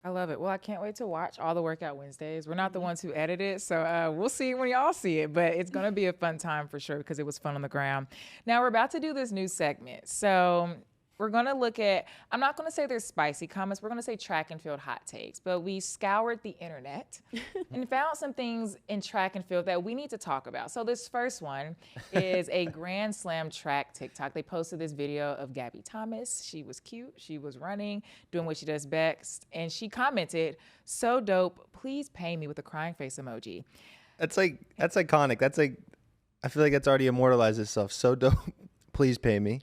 I love it. Well, I can't wait to watch all the Workout Wednesdays. We're not the ones who edit it, so we'll see when y'all see it. But it's going to be a fun time for sure because it was fun on the ground. Now, we're about to do this new segment. So we're going to look at, I'm not going to say there's spicy comments. We're going to say track and field hot takes. But we scoured the internet and found some things in track and field that we need to talk about. So this first one is a Grand Slam track TikTok. They posted this video of Gabby Thomas. She was cute. She was running, doing what she does best. And she commented, "So dope. Please pay me," with a crying face emoji. That's iconic. That's like, I feel like it's already immortalized itself. So dope. Please pay me.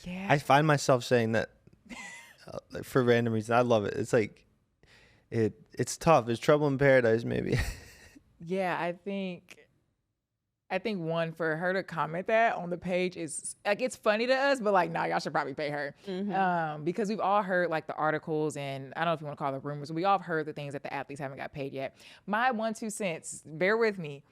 Yeah. I find myself saying that for random reasons. I love it. It's like, it's tough. There's trouble in paradise, maybe. Yeah, I think one, for her to comment that on the page is like, it's funny to us, but like, nah, y'all should probably pay her. Because we've all heard like the articles, and I don't know if you want to call it rumors, but we all have heard the things that the athletes haven't got paid yet. My 1 2 cents, bear with me.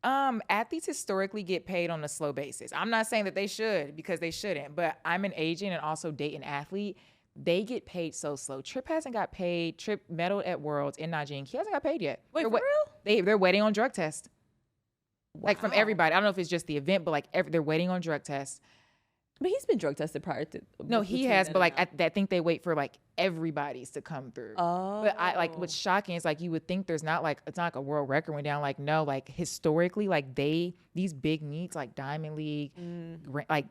Athletes historically get paid on a slow basis. I'm not saying that they should, because they shouldn't, but I'm an agent and also date an athlete. They get paid so slow. Tripp hasn't got paid. Tripp medaled at Worlds in Nanjing. He hasn't got paid yet. Wait, for real? They're waiting on drug tests. Like from Wow. everybody. I don't know if it's just the event, but like they're waiting on drug tests. But he's been drug tested prior to. No, he between has, then but like and now. I think they wait for like everybody's to come through. Oh. But I like, what's shocking is like, you would think it's not like a world record went down. Like, no, like historically, like these big meets like Diamond League, like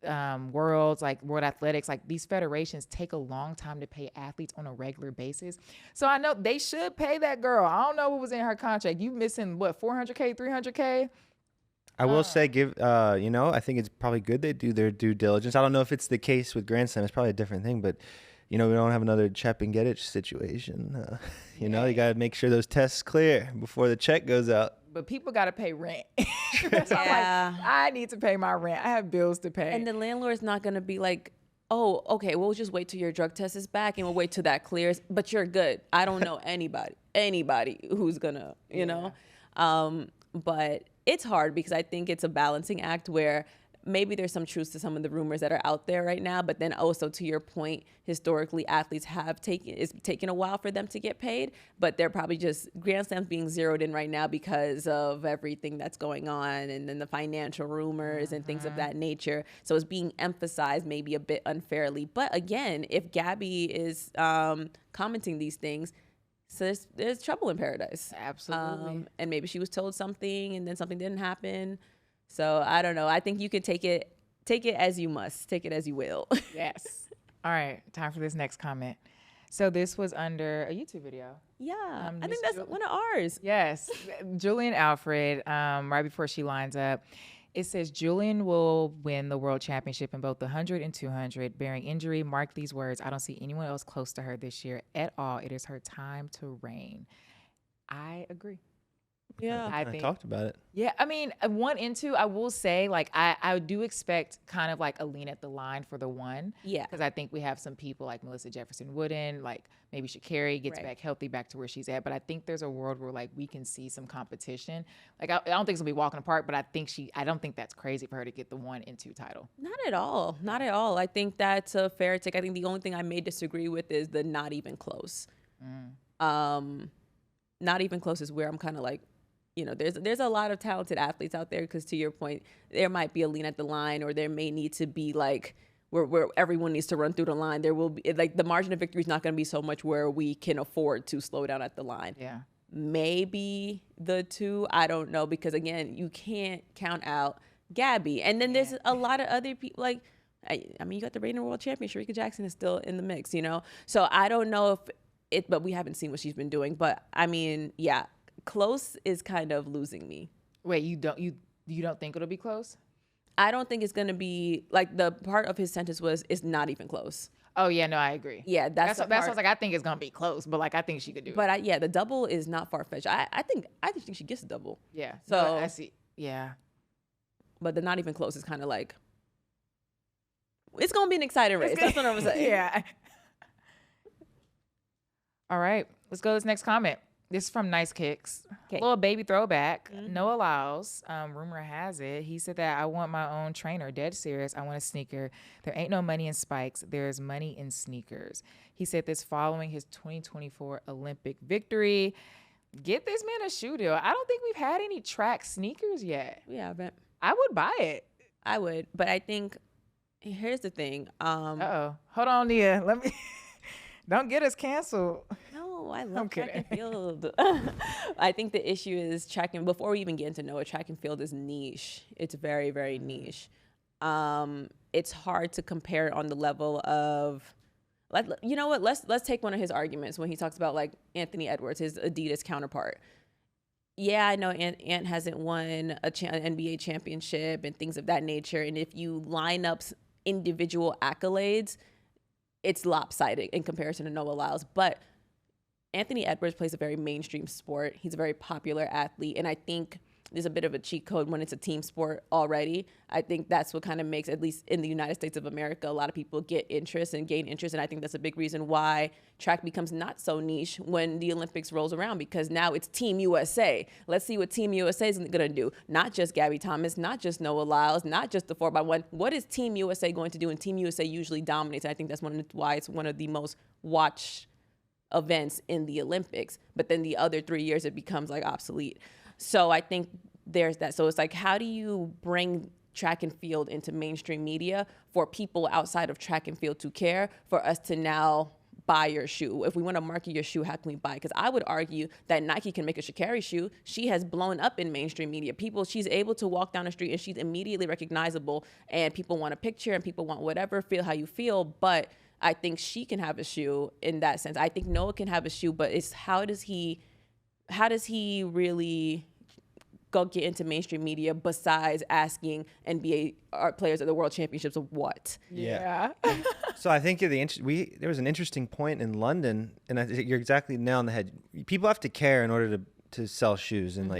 Worlds, like World Athletics, like these federations take a long time to pay athletes on a regular basis. So I know they should pay that girl. I don't know what was in her contract. You missing what, 400K, 300K? I will say, I think it's probably good they do their due diligence. I don't know if it's the case with Grand Slam. It's probably a different thing, but, we don't have another Chep and Get It situation. You got to make sure those tests clear before the check goes out. But people got to pay rent. So Yeah. I'm like, I need to pay my rent. I have bills to pay. And the landlord's not going to be like, oh, okay, we'll just wait till your drug test is back and we'll wait till that clears. But you're good. I don't know anybody who's going to, know. But it's hard because I think it's a balancing act where maybe there's some truth to some of the rumors that are out there right now. But then also, to your point, historically, athletes it's taken a while for them to get paid. But they're probably just Grand Slams being zeroed in right now because of everything that's going on, and then the financial rumors and things of that nature. So it's being emphasized maybe a bit unfairly. But again, if Gabby is commenting these things, so there's trouble in paradise. Absolutely. And maybe she was told something and then something didn't happen. So I don't know. I think you can take it as you must. Take it as you will. Yes. All right. Time for this next comment. So this was under a YouTube video. Yeah. I Miss think that's one of ours. Yes. Julian Alfred, right before she lines up, it says, "Julian will win the world championship in both the 100 and 200. Bearing injury, mark these words. I don't see anyone else close to her this year at all. It is her time to reign." I agree. Yeah. I talked about it. Yeah, I mean, 1 and 2, I will say, like, I do expect kind of like a lean at the line for the 1. Yeah. Because I think we have some people like Melissa Jefferson Wooden, like maybe Sha'Carri gets back healthy, back to where she's at. But I think there's a world where like we can see some competition. Like, I don't think it's gonna be walking apart, but I don't think that's crazy for her to get the 1 and 2 title. Not at all. Not at all. I think that's a fair take. I think the only thing I may disagree with is the not even close. Not even close is where I'm kind of like, there's a lot of talented athletes out there, because to your point, there might be a lean at the line, or there may need to be like where everyone needs to run through the line. There will be like the margin of victory is not going to be so much where we can afford to slow down at the line. Yeah. Maybe the 2, I don't know, because again, you can't count out Gabby. And then there's a lot of other people, like, I mean, you got the reigning world champion, Sharika Jackson is still in the mix, So I don't know but we haven't seen what she's been doing. But I mean, yeah. Close is kind of losing me. Wait, you don't think it'll be close? I don't think it's going to be, like, the part of his sentence was, it's not even close. Oh yeah, no, I agree. Yeah, that's what I was like, I think it's gonna be close, but like I think she could do it. But the double is not far fetched. I think she gets a double. Yeah. So no, I see. Yeah. But the not even close is kind of like, it's gonna be an exciting race. That's what I'm saying. Yeah. All right, let's go to this next comment. This is from Nice Kicks. 'Kay. Little baby throwback. Noah Lyles, rumor has it, he said that I want my own trainer. Dead serious. I want a sneaker. There ain't no money in spikes. There's money in sneakers. He said this following his 2024 Olympic victory. Get this man a shoe deal. I don't think we've had any track sneakers yet. We haven't. I would buy it. I would, but I think here's the thing. Uh-oh. Hold on, Nia. Let me don't get us canceled. No, I love track and kidding. field. I think the issue is track and before we even get into Noah, track and field is niche. It's very, very niche. It's hard to compare on the level of you know what? Let's take one of his arguments when he talks about like Anthony Edwards, his Adidas counterpart. Yeah, I know Ant hasn't won an NBA championship and things of that nature. And if you line up individual accolades, it's lopsided in comparison to Noah Lyles. But Anthony Edwards plays a very mainstream sport. He's a very popular athlete. And I think there's a bit of a cheat code when it's a team sport already. I think that's what kind of makes, at least in the United States of America, a lot of people get interest and gain interest. And I think that's a big reason why track becomes not so niche when the Olympics rolls around, because now it's Team USA. Let's see what Team USA is going to do. Not just Gabby Thomas, not just Noah Lyles, not just the 4x1. What is Team USA going to do? And Team USA usually dominates. I think that's why it's one of the most watched events in the Olympics. But then the other 3 years, it becomes like obsolete. So I think there's that. So it's like, how do you bring track and field into mainstream media for people outside of track and field to care, for us to now buy your shoe? If we want to market your shoe, how can we buy it? Because I would argue that Nike can make a Sha'Carri shoe. She has blown up in mainstream media. She's able to walk down the street and she's immediately recognizable, and people want a picture and people want whatever, feel how you feel. But I think she can have a shoe in that sense. I think Noah can have a shoe, but it's how does he really go get into mainstream media besides asking NBA players at the World Championships of what? Yeah. So I think there was an interesting point in London, and I think you're exactly nail on the head. People have to care in order to sell shoes, and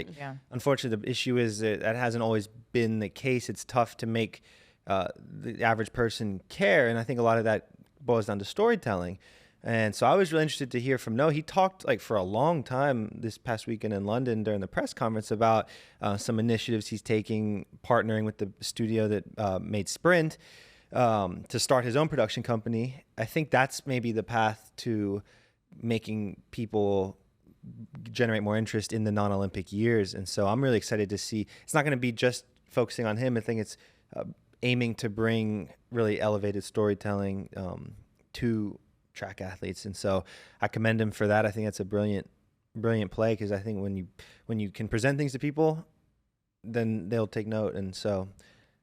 unfortunately, the issue is that hasn't always been the case. It's tough to make the average person care, and I think a lot of that boils down to storytelling. And so I was really interested to hear from Noah. He talked like for a long time this past weekend in London during the press conference about some initiatives he's taking, partnering with the studio that made Sprint to start his own production company. I think that's maybe the path to making people generate more interest in the non-Olympic years. And so I'm really excited to see. It's not going to be just focusing on him. I think it's aiming to bring really elevated storytelling to track athletes, and so I commend him for that. I think that's a brilliant play, because I think when you can present things to people, then they'll take note. And so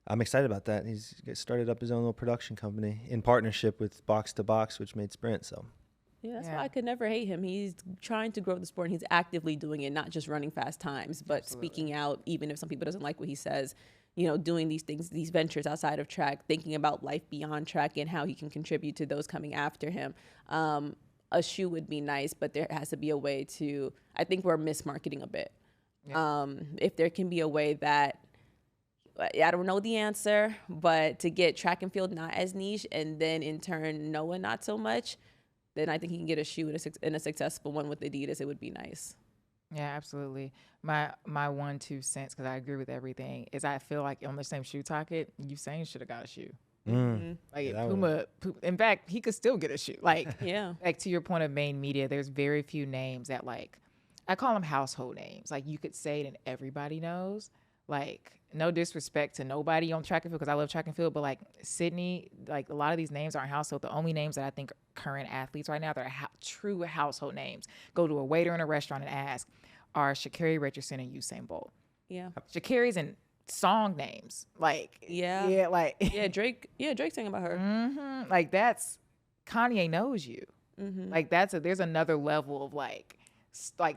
I'm excited about that. He's started up his own little production company in partnership with Box to Box, which made Sprint. So yeah, that's why I could never hate him. He's trying to grow the sport, and he's actively doing it, not just running fast times, but speaking out, even if some people doesn't like what he says. Doing these things, these ventures outside of track, thinking about life beyond track and how he can contribute to those coming after him. A shoe would be nice, but there has to be a way to, I think we're mismarketing a bit. Yeah. If there can be a way that, I don't know the answer, but to get track and field not as niche, and then in turn Noah not so much, then I think he can get a shoe in a successful one with Adidas. It would be nice. Yeah, absolutely. My 1-2 cents, because I agree with everything, is I feel like on the same shoe topic, Usain should have got a shoe. Like Puma, in fact, he could still get a shoe. Like, like to your point of main media, there's very few names that, like, I call them household names. Like, you could say it and everybody knows. Like, no disrespect to nobody on track and field, because I love track and field, but like Sydney, like a lot of these names aren't household. The only names that I think are current athletes right now that are true household names, go to a waiter in a restaurant and ask, are Sha'Carri Richardson and Usain Bolt. Yeah. Sha'Carri's in song names. Like, Drake sang about her. Mm-hmm. Like, that's, Kanye knows you. Mm-hmm. Like, there's another level of like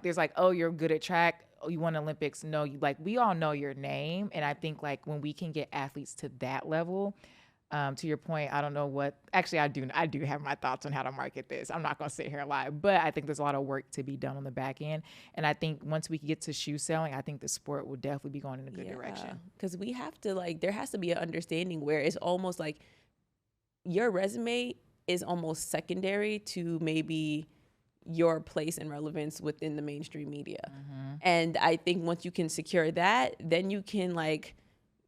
there's like, oh, you're good at track. Oh, you won Olympics. No, we all know your name. And I think like when we can get athletes to that level, to your point, I don't know what, actually I do have my thoughts on how to market this. I'm not going to sit here and lie, but I think there's a lot of work to be done on the back end. And I think once we get to shoe selling, I think the sport will definitely be going in a good direction. Because we have to there has to be an understanding where it's almost like your resume is almost secondary to maybe your place and relevance within the mainstream media. And I think once you can secure that, then you can like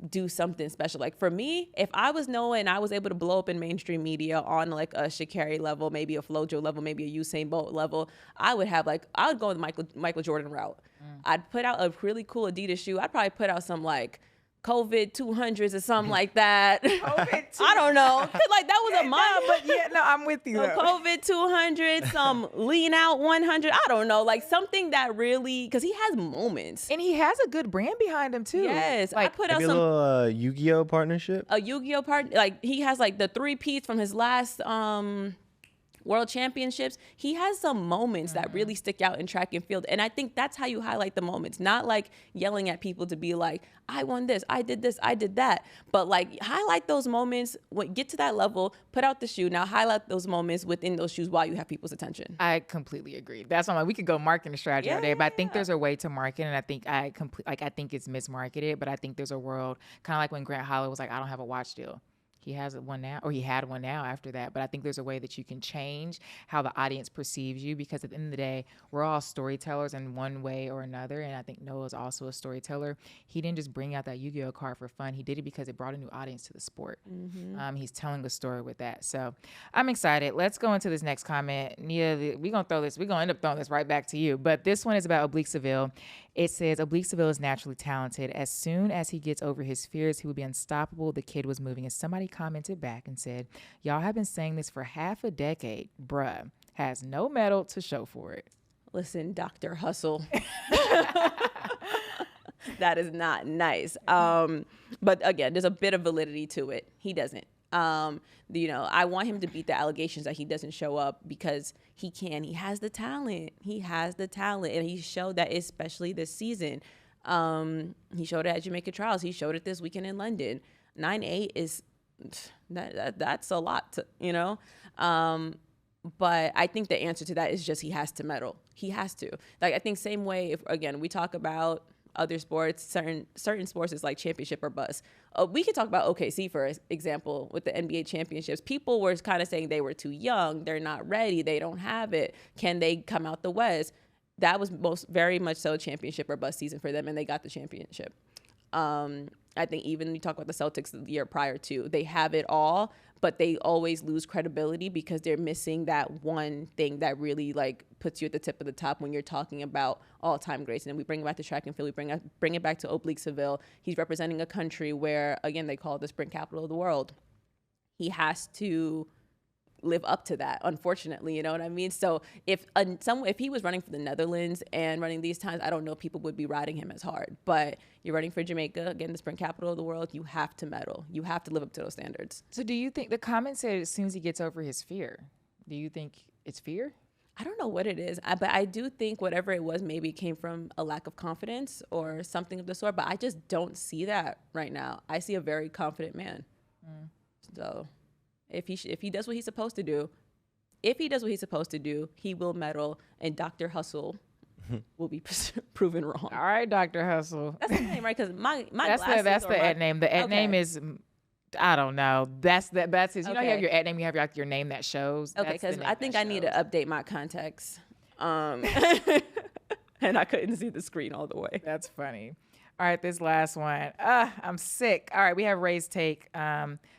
do something special. Like for me, if I was Noah and I was able to blow up in mainstream media on like a Sha'Carri level, maybe a FloJo level, maybe a Usain Bolt level, I would go the Michael Jordan route. I'd put out a really cool Adidas shoe. I'd probably put out some like COVID 200s or something like that. I don't know. Cause like that was a mile. But yeah, no, I'm with you. So COVID 200, some lean out 100. I don't know, like something that really, because he has moments. And he has a good brand behind him too. Yes, like I put out Maybe some a little Yu-Gi-Oh partnership. a Yu-Gi-Oh part. Like he has like the 3-peats from his last World Championships. He has some moments that really stick out in track and field. And I think that's how you highlight the moments, not like yelling at people to be like, I won this, I did that. But like highlight those moments, get to that level, put out the shoe. Now highlight those moments within those shoes while you have people's attention. I completely agree. That's why I'm like, we could go marketing strategy all day, but I think there's a way to market, and I think I think it's mismarketed, but I think there's a world, kind of like when Grant Holloway was like, I don't have a watch deal. He has one now, or he had one now after that. But I think there's a way that you can change how the audience perceives you, because at the end of the day, we're all storytellers in one way or another. And I think Noah's also a storyteller. He didn't just bring out that Yu-Gi-Oh card for fun. He did it because it brought a new audience to the sport. He's telling a story with that. So I'm excited. Let's go into this next comment. Nia, we're going to end up throwing this right back to you. But this one is about Oblique Seville. It says, Oblique Seville is naturally talented. As soon as he gets over his fears, he will be unstoppable. The kid was moving. And somebody commented back and said, y'all have been saying this for half a decade. Bruh, has no medal to show for it. Listen, Dr. Hustle. That is not nice. But again, there's a bit of validity to it. He doesn't. I want him to beat the allegations that he doesn't show up, because he can. He has the talent. And he showed that, especially this season. He showed it at Jamaica Trials. He showed it this weekend in London. 9.8 is that's a lot, but I think the answer to that is just he has to medal. He has to. Like, I think same way, if again we talk about other sports, certain sports is like championship or bust. We could talk about OKC, for example, with the NBA championships. People were kind of saying they were too young, they're not ready, they don't have it. Can they come out the West? That was very much so championship or bust season for them, and they got the championship. I think even when you talk about the Celtics the year prior to, they have it all, but they always lose credibility because they're missing that one thing that really like puts you at the tip of the top when you're talking about all-time greats. And then we bring it back to track and field. We bring it back to Oblique Seville. He's representing a country where, again, they call it the sprint capital of the world. He has to live up to that, unfortunately, you know what I mean? So if he was running for the Netherlands and running these times, I don't know if people would be riding him as hard. But you're running for Jamaica, again, the sprint capital of the world, you have to medal. You have to live up to those standards. So do you think, the comment said as soon as he gets over his fear, do you think it's fear? I don't know what it is, but I do think whatever it was maybe came from a lack of confidence or something of the sort, but I just don't see that right now. I see a very confident man. So if he does what he's supposed to do, he will medal, and Dr. Hustle will be proven wrong. All right, Dr. Hustle. That's the name, right? Because my that's the ad name. The ad name is, I don't know. That's his. You know, you have your ad name. You have your name that shows. Okay, because I think I need to update my context. And I couldn't see the screen all the way. That's funny. All right, this last one. I'm sick. All right, we have Ray's take.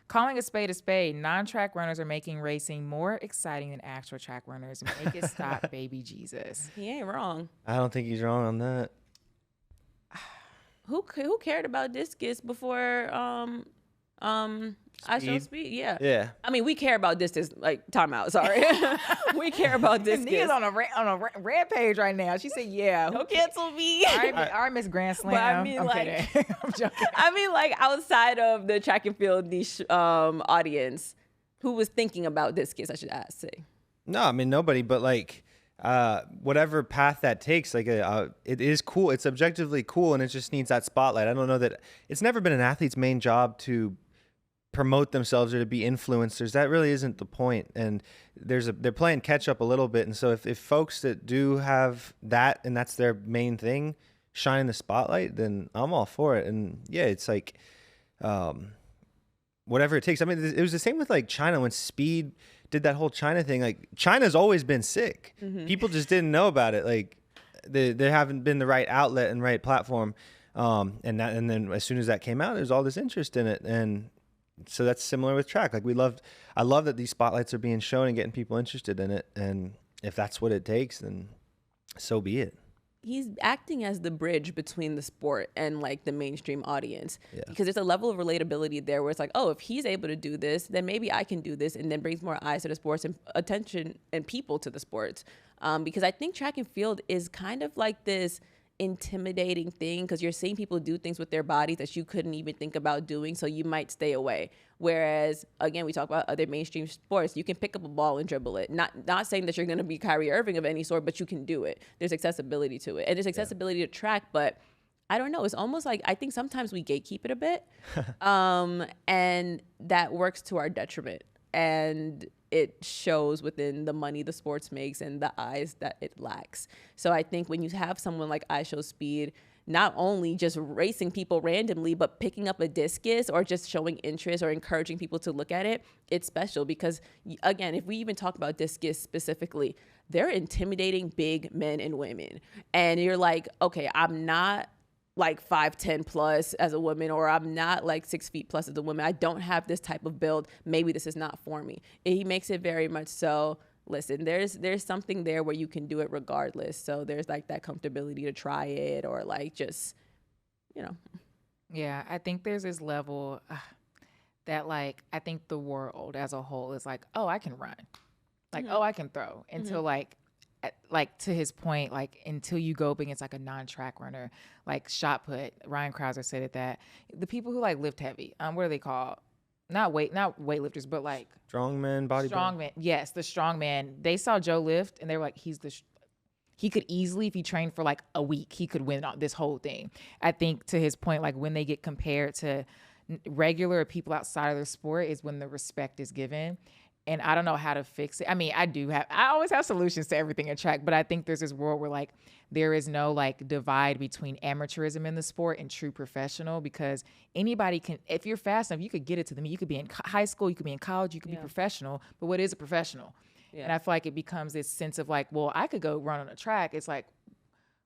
Calling a spade, non-track runners are making racing more exciting than actual track runners. Make it stop, baby Jesus. He ain't wrong. I don't think he's wrong on that. Who cared about discus before I showed speed? Yeah. I mean, we care about distance. Like, time out. Sorry, we care about discus. Nia's on a rampage right now. She said, "Yeah, don't cancel me." All right, Miss Grand Slam. But I mean, I'm like, kidding. I'm joking. I mean, like, outside of the track and field niche audience, who was thinking about discus? I should say. No, I mean nobody. But like, whatever path that takes, like, it is cool. It's objectively cool, and it just needs that spotlight. I don't know that it's never been an athlete's main job to promote themselves or to be influencers. That really isn't the point. And they're playing catch up a little bit. And so if folks that do have that and that's their main thing shine the spotlight, then I'm all for it. And yeah, it's like whatever it takes. I mean, it was the same with like China when speed did that whole China thing. Like China's always been sick. People just didn't know about it. Like there haven't been the right outlet and right platform. And then as soon as that came out, there's all this interest in it. And so that's similar with track. Like I love that these spotlights are being shown and getting people interested in it. And if that's what it takes, then so be it. He's acting as the bridge between the sport and like the mainstream audience, because there's a level of relatability there where it's like, oh, if he's able to do this, then maybe I can do this, and then brings more eyes to the sports and attention and people to the sports. Because I think track and field is kind of like this intimidating thing, because you're seeing people do things with their bodies that you couldn't even think about doing, so you might stay away. Whereas, again, we talk about other mainstream sports, you can pick up a ball and dribble it. Not saying that you're going to be Kyrie Irving of any sort, but you can do it. There's accessibility to it, and there's accessibility to track. But I don't know, it's almost like I think sometimes we gatekeep it a bit, and that works to our detriment. And it shows within the money the sports makes and the eyes that it lacks. So I think when you have someone like iShowSpeed, not only just racing people randomly, but picking up a discus or just showing interest or encouraging people to look at it, it's special because, again, if we even talk about discus specifically, they're intimidating big men and women. And you're like, okay, I'm not like 5'10" plus as a woman, or I'm not like 6 feet plus as a woman. I don't have this type of build. Maybe this is not for me. And he makes it very much so. Listen, there's something there where you can do it regardless. So there's like that comfortability to try it, or like just, you know. Yeah, I think there's this level that like I think the world as a whole is like, oh, I can run, like oh, I can throw, until like to his point, like until you go up against like a non-track runner, like shot put. Ryan Krauser said it, that the people who like lift heavy, what are they called? Not weightlifters, but like Strongman, bodybuilder. Strongman, yes, the strongman. They saw Joe lift, and they were like, he could easily, if he trained for like a week, he could win this whole thing. I think to his point, like when they get compared to regular people outside of the sport is when the respect is given. And I don't know how to fix it. I mean, I always have solutions to everything in track, but I think there's this world where like there is no like divide between amateurism in the sport and true professional, because anybody can, if you're fast enough, you could get it to them. You could be in high school, you could be in college, you could be professional, but what is a professional? Yeah. And I feel like it becomes this sense of like, well, I could go run on a track. It's like,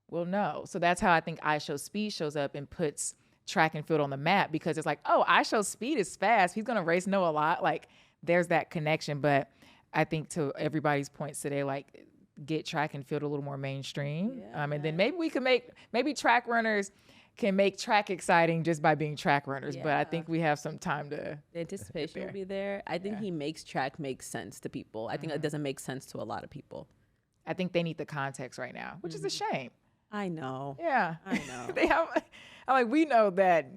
well, no. So that's how I think iShowSpeed shows up and puts track and field on the map, because it's like, oh, iShowSpeed is fast. He's going to race Noah a lot. Like, there's that connection. But I think to everybody's points today, like get track and field a little more mainstream. And then maybe we can maybe track runners can make track exciting just by being track runners. But I think we have some time to. The anticipation will be there. I think he makes track make sense to people. I think it doesn't make sense to a lot of people. I think they need the context right now, which is a shame. I know. Yeah. I know. I'm like, we know that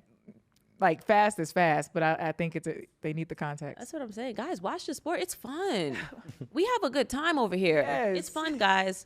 like fast is fast, but I think they need the context. That's what I'm saying. Guys, watch the sport. It's fun. We have a good time over here. Yes. It's fun, guys.